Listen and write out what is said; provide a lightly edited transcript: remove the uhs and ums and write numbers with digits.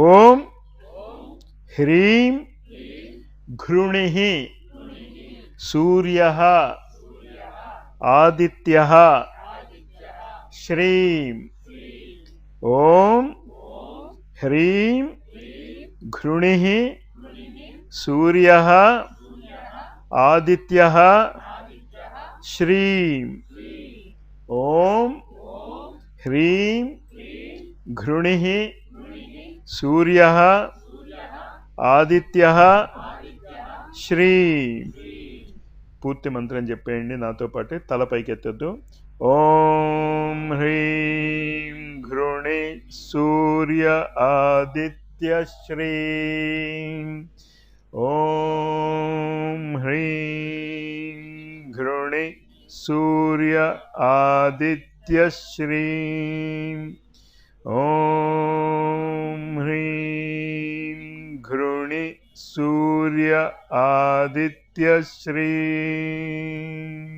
ఓం హ్రీం ఘృణిః సూర్యః ఆదిత్యః శ్రీం. ఓం హ్రీం ఘృణిః సూర్యః ఆదిత్యః శ్రీం. ఓం హ్రీం ఘృణిః సూర్యః ఆదిత్యః శ్రీం. పూర్తి మంత్రం చెప్పేయండి నాతో పాటు, తల పైకెత్తద్దు. ఓం హ్రీం ఘృణి సూర్య ఆదిత్య శ్రీం. ఓం హ్రీం ఘృణి సూర్య ఆదిత్య శ్రీం. ఓం హ్రీం ఘృణి సూర్య ఆదిత్య శ్రీం.